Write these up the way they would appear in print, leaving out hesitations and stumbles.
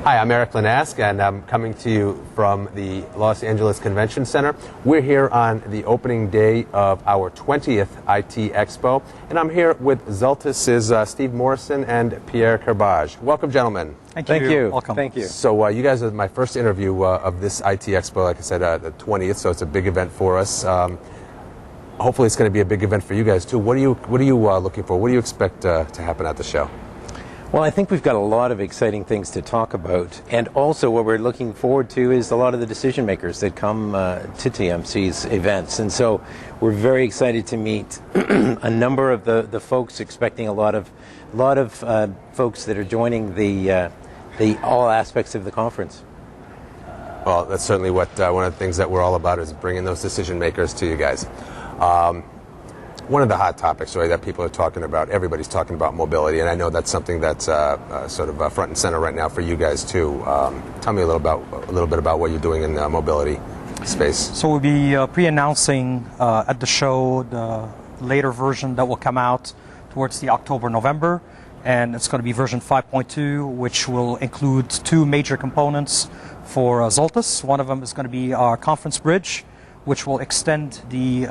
Hi, I'm Erik Linask, and I'm coming to you from the Los Angeles Convention Center. We're here on the opening day of our 20th IT Expo, and I'm here with Zultys' Steve Morrison and Pierre Kerbage. Welcome, gentlemen. Thank you. Welcome. Thank you. So you guys are my first interview of this IT Expo, like I said, the 20th, so it's a big event for us. Hopefully it's going to be a big event for you guys, too. What are you looking for? What do you expect to happen at the show? Well, I think we've got a lot of exciting things to talk about, and also what we're looking forward to is a lot of the decision makers that come to TMC's events, and so we're very excited to meet a number of the folks, expecting a lot of folks that are joining the all aspects of the conference. Well, that's certainly what one of the things that we're all about is bringing those decision makers to you guys. One of the hot topics, right, that people are talking about, everybody's talking about mobility, and I know that's something that's sort of front and center right now for you guys too. Tell me a little bit about what you're doing in the mobility space. So we'll be pre-announcing at the show the later version that will come out towards the October-November, and it's going to be version 5.2, which will include two major components for Zultys. One of them is going to be our conference bridge, which will extend the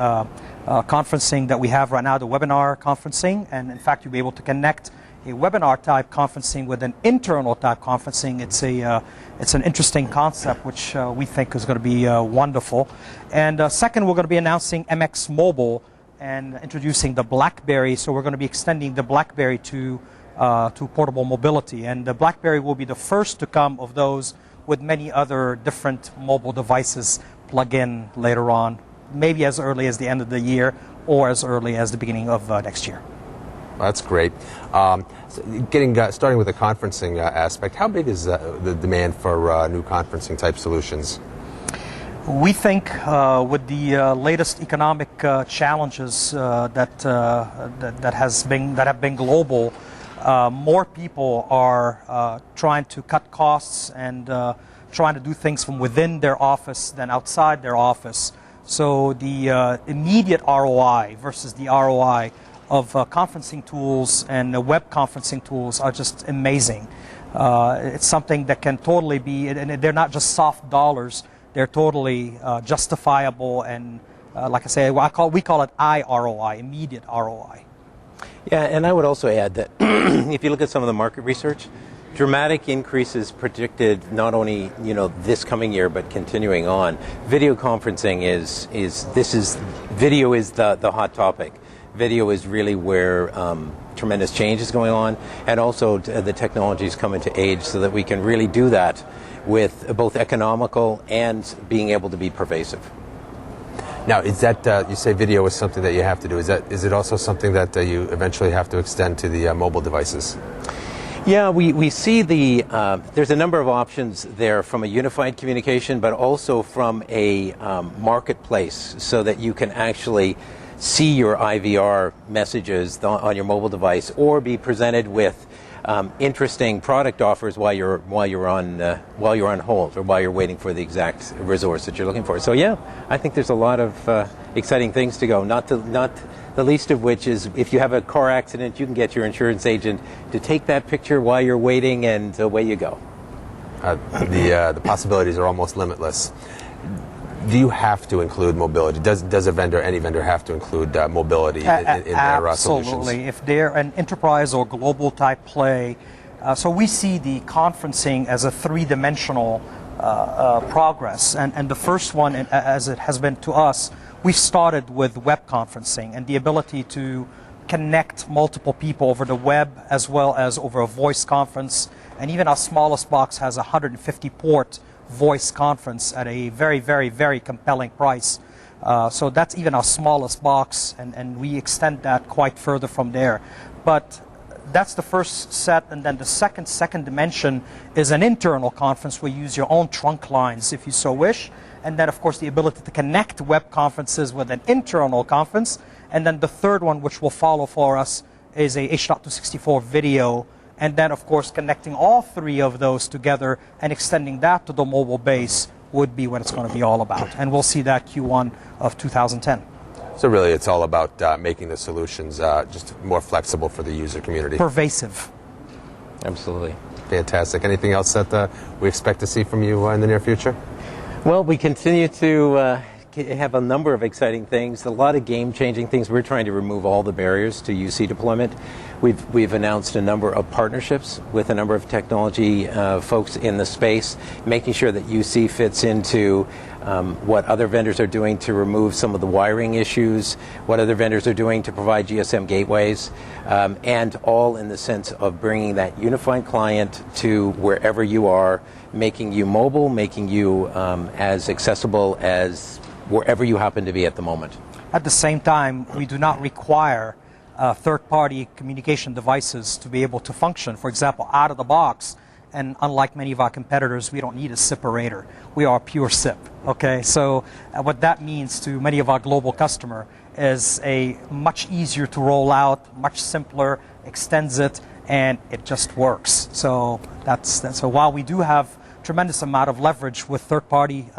conferencing that we have right now, the webinar conferencing, and in fact you'll be able to connect a webinar type conferencing with an internal type conferencing. It's an interesting concept which we think is going to be wonderful. And second, we're going to be announcing MX Mobile and introducing the BlackBerry. So we're going to be extending the BlackBerry to portable mobility, and the BlackBerry will be the first to come of those, with many other different mobile devices plug in later on, maybe as early as the end of the year or as early as the beginning of next year. Well, that's great. Starting with the conferencing aspect, how big is the demand for new conferencing type solutions? We think with the latest economic challenges that have been global, more people are trying to cut costs and trying to do things from within their office than outside their office. So the immediate ROI versus the ROI of conferencing tools and web conferencing tools are just amazing. It's something that can totally be, and they're not just soft dollars, they're totally justifiable, and like I say, we call it IROI, immediate ROI. Yeah, and I would also add that if you look at some of the market research, dramatic increases predicted not only this coming year but continuing on. Video conferencing video is the hot topic. Video is really where tremendous change is going on, and also the technology is coming to age so that we can really do that with both economical and being able to be pervasive. Now, is that you say video is something that you have to do? Is it also something that you eventually have to extend to the mobile devices? Yeah, we see there's a number of options there from a unified communication, but also from a marketplace, so that you can actually see your IVR messages on your mobile device, or be presented with interesting product offers while you're on hold, or while you're waiting for the exact resource that you're looking for. So yeah, I think there's a lot of exciting things to go. Not the least of which is, if you have a car accident, you can get your insurance agent to take that picture while you're waiting, and away you go. The possibilities are almost limitless. Do you have to include mobility? Does any vendor have to include mobility in their solutions? Absolutely. If they're an enterprise or global type play, so we see the conferencing as a three-dimensional progress, and the first one, as it has been to us, we started with web conferencing and the ability to connect multiple people over the web as well as over a voice conference, and even our smallest box has a 150-port voice conference at a very, very, very compelling price. So that's even our smallest box, and we extend that quite further from there. But that's the first set, and then the second dimension is an internal conference where you use your own trunk lines if you so wish, and then of course the ability to connect web conferences with an internal conference, and then the third one, which will follow for us, is a H.264 video, and then of course connecting all three of those together and extending that to the mobile base would be what it's going to be all about, and we'll see that Q1 of 2010. So really it's all about making the solutions just more flexible for the user community. Pervasive. Absolutely. Fantastic. Anything else that we expect to see from you in the near future? Well, we continue to have a number of exciting things, a lot of game-changing things. We're trying to remove all the barriers to UC deployment. We've announced a number of partnerships with a number of technology folks in the space, making sure that UC fits into what other vendors are doing to remove some of the wiring issues, what other vendors are doing to provide GSM gateways, and all in the sense of bringing that unified client to wherever you are, making you mobile, making you as accessible as wherever you happen to be at the moment. At the same time, we do not require third-party communication devices to be able to function. For example, out of the box, and unlike many of our competitors, we don't need a separator. We are pure SIP. Okay, so what that means to many of our global customers is a much easier to roll out, much simpler, extends it, and it just works. So so while we do have tremendous amount of leverage with third-party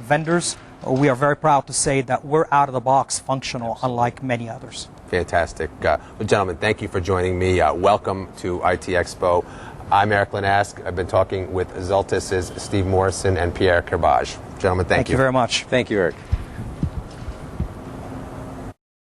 vendors, we are very proud to say that we're out of the box functional, unlike many others. Fantastic. Well, gentlemen, thank you for joining me. Welcome to IT Expo. I'm Erik Linask. I've been talking with Zultys' Steve Morrison and Pierre Kerbage. Gentlemen, thank you. Thank you very much. Thank you, Erik.